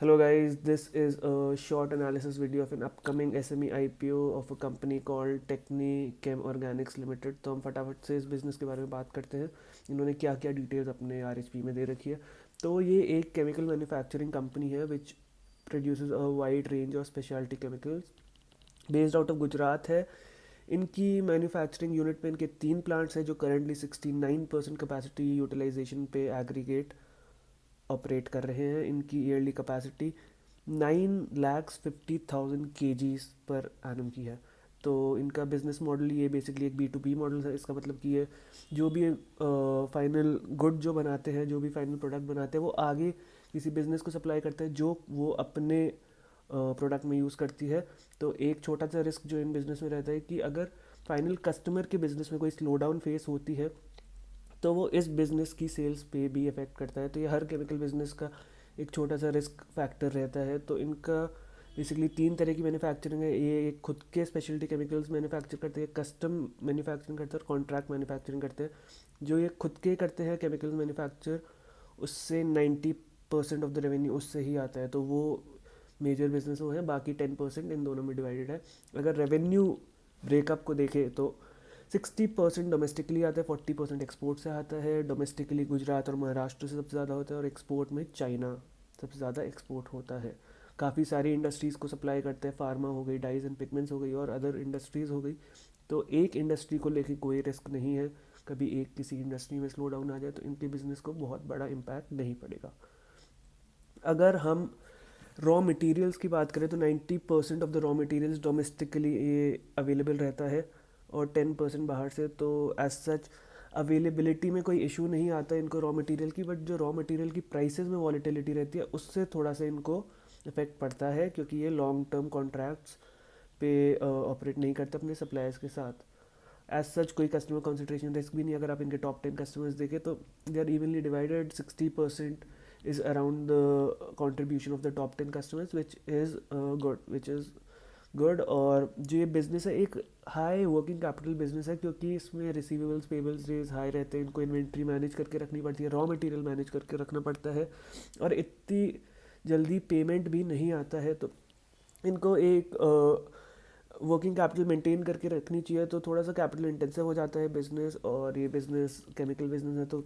Hello guys, this is a short analysis video of an upcoming SME IPO of a company called Technichem Organics Limited। तो हम फटाफट से इस business के बारे में बात करते हैं। इन्होंने क्या क्या डिटेल्स अपने RHP में दे रखी है। तो ये एक केमिकल मैन्युफैक्चरिंग कंपनी है which produces a wide range of speciality chemicals based out of Gujarat है। इनकी मैन्युफैक्चरिंग यूनिट पे इनके 3 प्लांट्स हैं जो करंटली 69% कैपेसिटी यूटिलाइजेशन पे एग्रीगेट ऑपरेट कर रहे हैं। इनकी yearly capacity 9,50,000 kgs per annum की है। तो इनका बिजनेस मॉडल ये बेसिकली एक B2B मॉडल है। इसका मतलब कि ये जो भी फाइनल गुड जो बनाते हैं, जो भी फाइनल प्रोडक्ट बनाते हैं, वो आगे किसी बिजनेस को सप्लाई करते हैं जो वो अपने प्रोडक्ट में यूज़ करती है। तो एक छोटा सा रिस्क जो इन बिज़नेस में रहता है कि अगर फाइनल कस्टमर के बिज़नेस में कोई स्लो डाउन फेस होती है तो वो इस बिज़नेस की सेल्स पे भी इफ़ेक्ट करता है। तो ये हर केमिकल बिज़नेस का एक छोटा सा रिस्क फैक्टर रहता है। तो इनका बेसिकली 3 तरह की मैन्युफैक्चरिंग है। ये एक खुद के स्पेशलिटी केमिकल्स मैन्युफैक्चर करते हैं, कस्टम मैन्युफैक्चरिंग करते हैं और कॉन्ट्रैक्ट मैन्युफैक्चरिंग करते हैं। जो ये खुद के करते हैं केमिकल मैन्युफैक्चर, उससे 90% ऑफ द रेवेन्यू उससे ही आता है। तो वो मेजर बिजनेस वो है, बाकी 10% इन दोनों में डिवाइडेड है। अगर रेवेन्यू ब्रेकअप को देखें तो 60% डोमेस्टिकली आता है, 40% एक्सपोर्ट से आता है। डोमेस्टिकली गुजरात और महाराष्ट्र से सबसे ज़्यादा होता है और एक्सपोर्ट में चाइना सबसे ज़्यादा एक्सपोर्ट होता है। काफ़ी सारी इंडस्ट्रीज़ को सप्लाई करते हैं, फार्मा हो गई, डाइज एंड पिगमेंट्स हो गई और अदर इंडस्ट्रीज़ हो गई। तो एक इंडस्ट्री को लेके कोई रिस्क नहीं है। कभी एक किसी इंडस्ट्री में स्लो डाउन आ जाए तो इनके बिज़नेस को बहुत बड़ा इम्पैक्ट नहीं पड़ेगा। अगर हम रॉ मटेरियल्स की बात करें तो 90% of the raw materials domestically ये अवेलेबल रहता है और 10% बाहर से। तो एज सच अवेलेबिलिटी में कोई इशू नहीं आता इनको रॉ मटेरियल की, बट जो रॉ मटेरियल की प्राइसेस में वॉलेटिलिटी रहती है उससे थोड़ा सा इनको इफेक्ट पड़ता है, क्योंकि ये लॉन्ग टर्म कॉन्ट्रैक्ट्स पे ऑपरेट नहीं करते अपने सप्लायर्स के साथ। एज सच कोई कस्टमर कंसंट्रेशन रिस्क भी नहीं। अगर आप इनके टॉप 10 कस्टमर्स देखें तो they are evenly divided. 60% is around the contribution of the top 10 customers, which is good। और जो ये बिज़नेस है एक हाई वर्किंग कैपिटल बिजनेस है, क्योंकि इसमें रिसीवेबल्स पेबल्स डेज हाई रहते हैं। इनको इन्वेंट्री मैनेज करके रखनी पड़ती है, रॉ मटेरियल मैनेज करके रखना पड़ता है और इतनी जल्दी पेमेंट भी नहीं आता है। तो इनको एक वर्किंग कैपिटल मेंटेन करके रखनी चाहिए। तो थोड़ा सा कैपिटल इंटेंसिव हो जाता है बिजनेस, और ये बिजनेस केमिकल बिजनेस है तो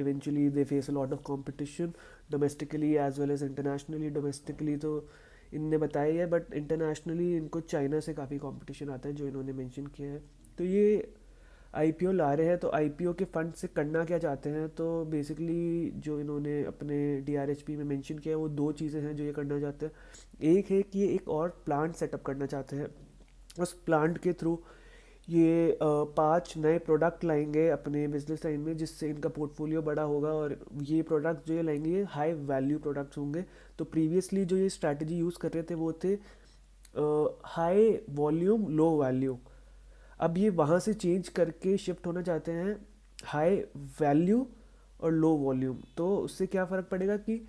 eventually they face a lot of competition domestically as well as internationally. Domestically तो इनने बताया है, बट इंटरनेशनली इनको चाइना से काफ़ी कंपटीशन आता है जो इन्होंने मेंशन किया है। तो ये आईपीओ ला रहे हैं, तो आईपीओ के फंड से करना क्या चाहते हैं? तो बेसिकली जो इन्होंने अपने डीआरएचपी में मेंशन किया है वो 2 चीज़ें हैं जो ये करना चाहते हैं। एक है कि ये एक और प्लांट सेटअप करना चाहते हैं। उस प्लांट के थ्रू ये 5 नए प्रोडक्ट लाएंगे अपने बिजनेस लाइन में, जिससे इनका पोर्टफोलियो बड़ा होगा और ये प्रोडक्ट जो ये लाएंगे ये हाई वैल्यू प्रोडक्ट्स होंगे। तो प्रीवियसली जो ये स्ट्रैटेजी यूज़ कर रहे थे वो थे हाई वॉल्यूम लो वैल्यू। अब ये वहाँ से चेंज करके शिफ्ट होना चाहते हैं हाई वैल्यू और लो वॉल्यूम। तो उससे क्या फ़र्क पड़ेगा कि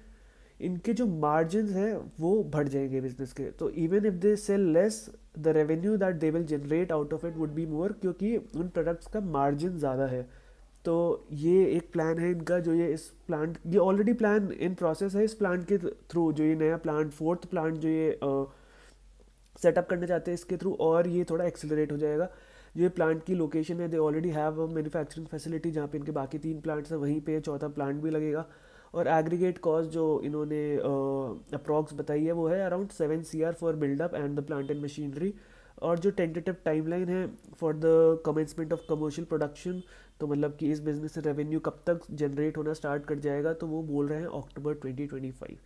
इनके जो मार्जिन हैं वो बढ़ जाएंगे बिजनेस के। तो even if they sell less, the revenue that they will generate out of it would be more, क्योंकि उन प्रोडक्ट्स का मार्जिन ज़्यादा है। तो ये एक प्लान है इनका, जो ये इस प्लांट ये ऑलरेडी प्लान इन प्रोसेस है। इस प्लांट के थ्रू जो ये नया प्लांट, फोर्थ प्लांट जो ये सेटअप करना चाहते हैं, इसके थ्रू और ये थोड़ा एक्सेलरेट हो जाएगा। जो ये प्लांट की लोकेशन है, they already have a manufacturing facility जहाँ पे इनके बाकी 3 प्लांट्स हैं, वहीं पे चौथा प्लांट भी लगेगा। और एग्रीगेट कॉस्ट जो इन्होंने अप्रॉक्स बताई है वो है around 7 CR for buildup and the plant and machinery. और जो टेंटेटिव टाइमलाइन है for the commencement of commercial production, तो मतलब कि इस बिजनेस से रेवेन्यू कब तक जनरेट होना स्टार्ट कर जाएगा, तो वो बोल रहे हैं अक्टूबर 2025।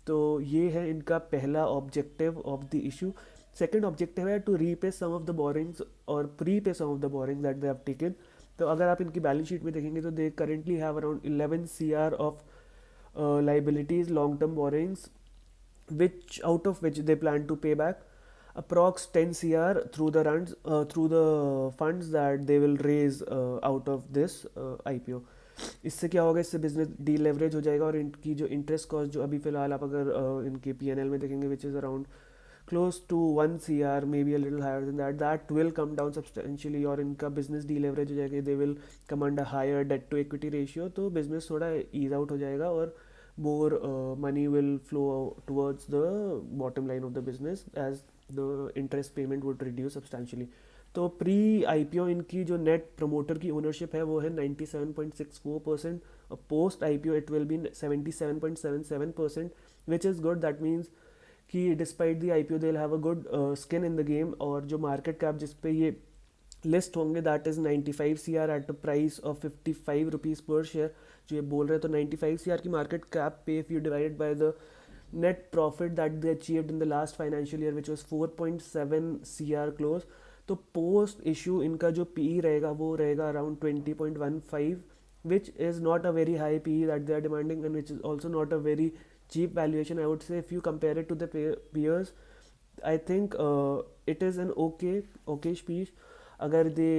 तो ये है इनका पहला objective of the issue. Second objective है to repay some of the borrowings और prepay some of the borrowings that they have taken. तो अगर आप इनकी बैलेंस शीट में देखेंगे तो they currently have around 11 CR of liabilities, long term borrowings, which out of which they plan to pay back approx 10 CR through the runs through the funds that they will raise out of this IPO। इससे क्या होगा, इससे business deleverage हो जाएगा और इनकी जो interest cost जो अभी फिलहाल आप अगर इनके PNL में देखेंगे which is around close to 1 CR, may be a little higher than that, that will come down substantially और इनका बिजनेस डी लेवरेज हो जाएगा। They will command a higher debt to equity ratio. तो business थोड़ा ease out हो जाएगा और more money will flow towards the bottom line of the business as the interest payment would reduce substantially. तो pre IPO इनकी जो net promoter की ownership है वो है 97.64%, और post IPO it will be 77.77%, which is good. That means कि despite the IPO they will have a good skin in the game. और जो मार्केट कैप जिस पे ये लिस्ट होंगे that is 95 C R at a price of 55 rupees per share. जो ये बोल रहे हैं तो 95 सी आर की मार्केट कैप पे if you divided by the net profit that they achieved in the last financial year which was 4.7 CR close. तो post issue इनका जो पी रहेगा वो रहेगा around 20.15, which is not a very high P that they are demanding and which is also not a very cheap valuation. I would say if you compare it to the peers, I think it is an okay piece. अगर दे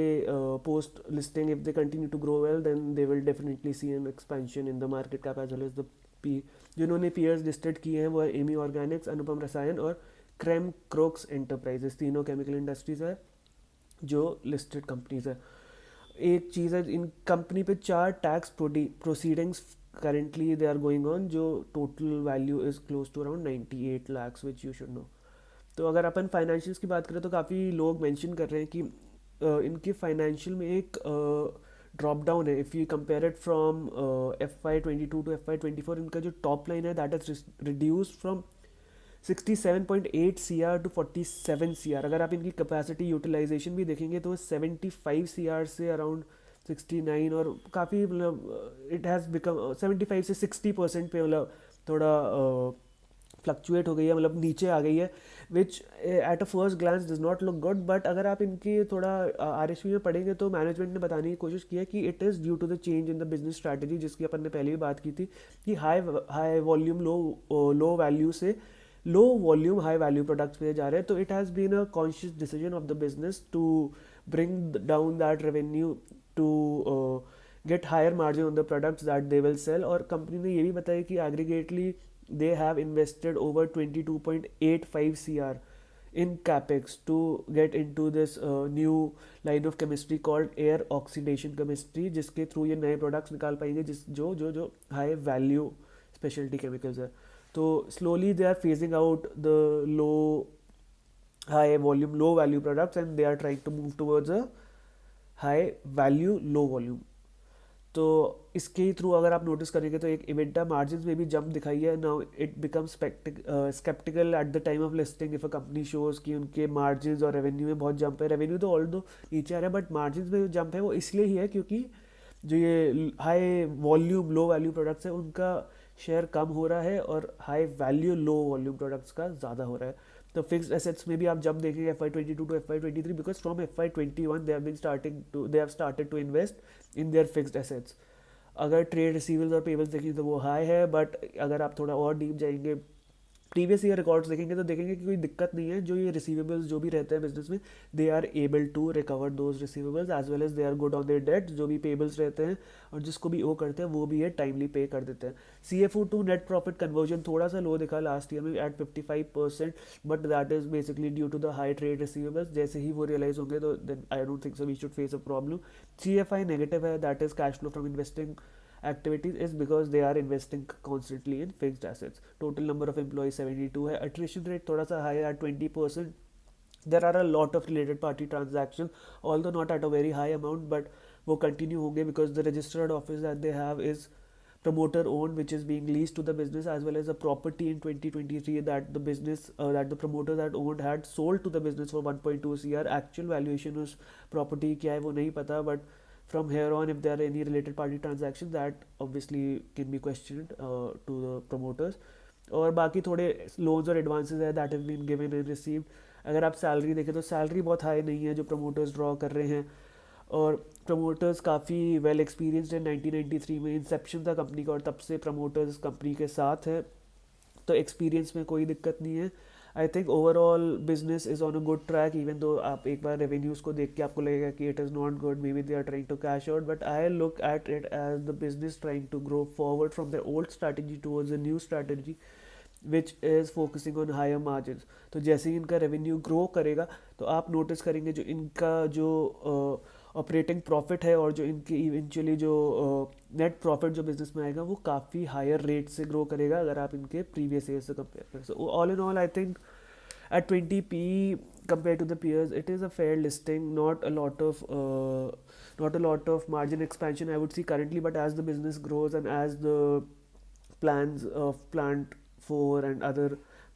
post listing, if they continue to grow well, then they will definitely see an expansion in the market cap as well as the P. जिन्होंने peers listed किए हैं वो है Amy Organics, अनुपम रसायन और cream क्रोक्स enterprises. तीनों chemical industries है जो लिस्टेड कंपनीज है. एक चीज़ है, इन कंपनी पे 4 tax proceedings currently they are going on, जो total value is close to around 98 lakhs which you should know. तो अगर अपन फाइनेंशियल्स की बात करें तो काफ़ी लोग मेंशन कर रहे हैं कि इनके फाइनेंशियल में एक ड्रॉप डाउन है. If you compare it from FY22 to FY24, इनका जो टॉप लाइन है that is reduce from 67.8 CR to 47 CR. अगर आप इनकी कैपेसिटी यूटिलाइजेशन भी देखेंगे तो 75 CR से अराउंड 69, और काफ़ी मतलब इट हैज़ बिकम 75 से 60% पे मतलब थोड़ा फ्लक्चुएट हो गई है, मतलब नीचे आ गई है, which at a first glance does not look good. But अगर आप इनकी थोड़ा RHP में पढ़ेंगे तो मैनेजमेंट ने बताने की कोशिश की है कि it is due to the change in the business strategy, जिसकी अपन ने पहले भी बात की थी कि हाई वॉल्यूम लो वैल्यू से low volume high value products पे जा रहे हैं. तो it has been a conscious decision of the business to bring down that revenue to get higher margin on the products that they will sell. और company ने ये भी बताया कि aggregately they have invested over 22.85 CR in capex to get into this new line of chemistry called air oxidation chemistry, जिसके through ये नए products निकाल पाएंगे जिस जो जो जो हाई वैल्यू स्पेशलिटी केमिकल्स है. तो slowly they are phasing out the low high volume low value products and they are trying to move towards a high value low volume. तो इसके ही थ्रू अगर आप नोटिस करेंगे तो एक इवेंटा मार्जिन में भी जंप दिखाई है. Now it become sceptical at the time of listing if a company shows कि उनके मार्जिन और रेवेन्यू में बहुत जंप है. रेवेन्यू तो ऑल दो नीचे आ रहा है बट मार्जिन में जो जंप है वो इसलिए ही है क्योंकि जो ये high volume low value products है उनका शेयर कम हो रहा है और high value low volume products का ज़्यादा हो रहा है. तो फिक्स्ड एसेट्स में भी आप जब देखेंगे FY22 to FY23 because from FY21 they have started to invest in their fixed assets. अगर ट्रेड रिसीवेबल्स और पेबल्स देखेंगे तो वो हाई है, बट अगर आप थोड़ा और डीप जाएंगे प्रीवियस ईयर रिकॉर्ड्स देखेंगे तो देखेंगे कि कोई दिक्कत नहीं है. जो ये रिसीवेबल्स जो भी रहते हैं बिजनेस में they are able to recover those receivables as well as they are good on their debt. जो भी पेबल्स रहते हैं और जिसको भी ओ करते हैं वो भी ये टाइमली पे कर देते हैं. CFO to net profit conversion थोड़ा सा लो दिखा लास्ट ईयर में at 55%, but that is basically due to the high trade receivables. जैसे ही वो रियलाइज होंगे तो then I don't think so we should face a problem. CFI negative है, that is cash flow from investing activities is because they are investing constantly in fixed assets. Total number of employees 72 है. Attrition rate थोड़ा सा high at 20%. There are a lot of related party transactions, although not at a very high amount, but वो continue होंगे because the registered office that they have is promoter owned, which is being leased to the business, as well as a property in 2023 that the business that the promoter that owned had sold to the business for 1.2 CR. Actual valuation उस property क्या है वो नहीं पता, but from here on if there are any related party transactions that obviously can be questioned to the promoters. और बाकी थोड़े loans और एडवांसेस है that have been given and received. अगर आप सैलरी देखें तो सैलरी बहुत हाई नहीं है जो प्रमोटर्स ड्रॉ कर रहे हैं, और प्रमोटर्स काफ़ी वेल एक्सपीरियंसड है. 1993 में इंसेप्शन था कंपनी का और तब से प्रमोटर्स कंपनी के साथ है, तो एक्सपीरियंस में कोई दिक्कत नहीं है. I think overall business is on a good track. Even though आप एक बार रेवेन्यूज़ को देख के आपको लगेगा कि it is not good, maybe they are trying to cash out, but I look at it as the business trying to grow forward from the old strategy towards a new strategy which is focusing on higher margin. तो जैसे ही इनका revenue grow करेगा तो आप notice करेंगे जो इनका जो ऑपरेटिंग प्रॉफिट है और जो इनकी इवेंचुअली जो नेट प्रॉफिट जो बिजनेस में आएगा वो काफ़ी हायर रेट से ग्रो करेगा अगर आप इनके प्रीवियस ईयर से कंपेयर करें. So all in all I think at 20p compared to the peers it is a fair listing, not a lot of margin expansion I would see currently, but as the business grows and as the plans of plant 4 and other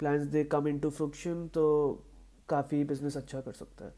plans they come into fruition तो काफ़ी business अच्छा कर सकता है.